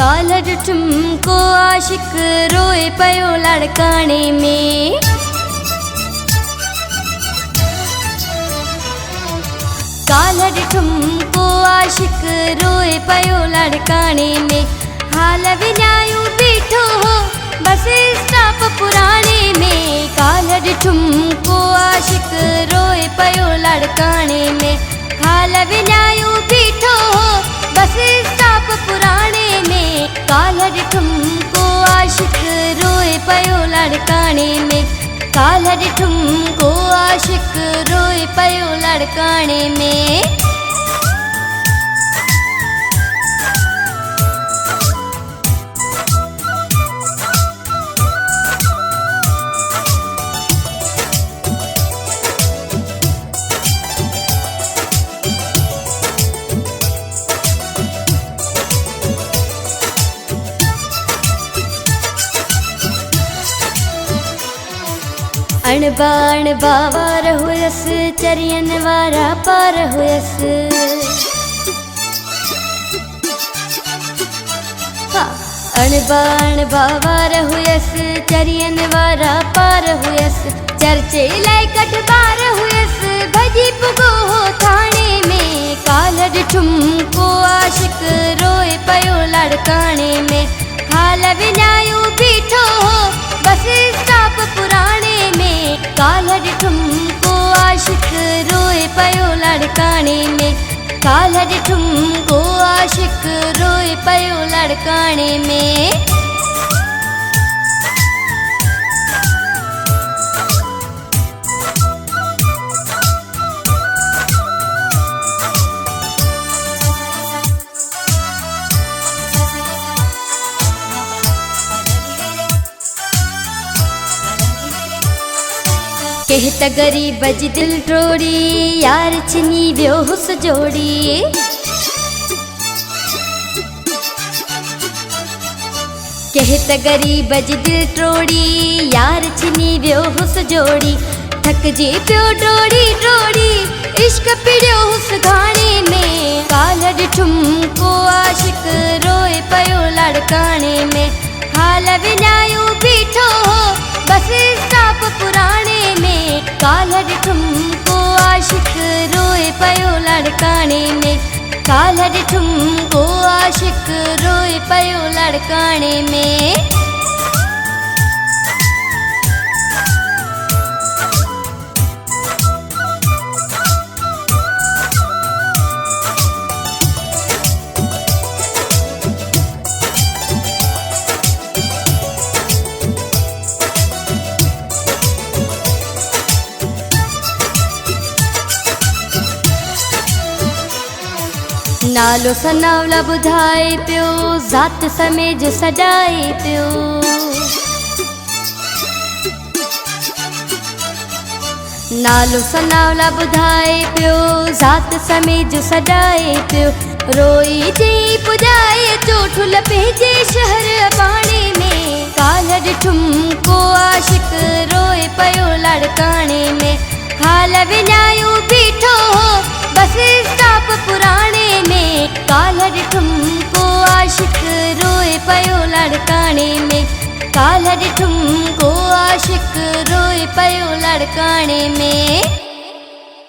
काल्ह ॾिठुमि को आशिक रोए पियो लड़काणे में। काल्ह ॾिठुमि को आशिक रोए पियो लड़काणे में। हाल विञायूं बीठो हो बस स्टॉप पुराणे में। काल्ह ॾिठुमि को आशिक रोए पियो लड़काणे में। हाल विञायूं बीठो हो बस स्टॉप पुराणे में। काल्ह ॾिठुमि को आशिक रोए पियो लड़काणे में। काल्ह ॾिठुमि को आशिक रोए पियो लड़काणे में। अणबा अणबा वार हुयसि चरियन वारा पार हुयसि। अणबा अणबा वार हुयसि चरियन वारा पार हुयसि। चर्चे लाइ कट बार हुयसि भॼी पुॻो हो थाणे में। काल्ह ॾिठुमि को आशिक रोए पियो लड़काणे में। हाल विञायूं बीठो हो बस स्टॉप पुराणे में। काल्ह ॾिठुमि को आशिक रोए पियो लड़काणे में। काल्ह ॾिठुमि को आशिक रोए पियो लड़काणे में। केह त ग़रीब जी दिल टोड़ी यार छिनी वियो हुस जोड़ी। केह त ग़रीब जी दिल टोड़ी यार छिनी वियो हुस जोड़ी। थकजी पियो डोड़ी डोड़ी इश्क पिड़ियो हुस घाणे में। काल्ह ॾिठुमि को आशिक रोए पियो लड़काणे में। हाल विञायूं बीठो हो बस स्टॉप पुराणे में। काल्ह ॾिठुमि को आशिक रोए पियो लड़काणे में। काल्ह ॾिठुमि को आशिक रोए पियो लड़काणे में। नालो सनावला ॿुधाए पियो ज़ात समय जो सॾाए पियो। नालो सनावला ॿुधाए पियो ज़ात समय जो सॾाए पियो। रोई चई पुॼाए चोठुल पंहिंजे शहर अबाणे में। काल्ह ॾिठुमि को आशिक रोए पियो लड़काणे में। हाल विञायूं बीठो हो बस स्टॉप पुराणे में। काल्ह ॾिठुमि को आशिक रोए पियो लड़काणे में। काल्ह ॾिठुमि को आशिक रोए पियो लड़काणे में।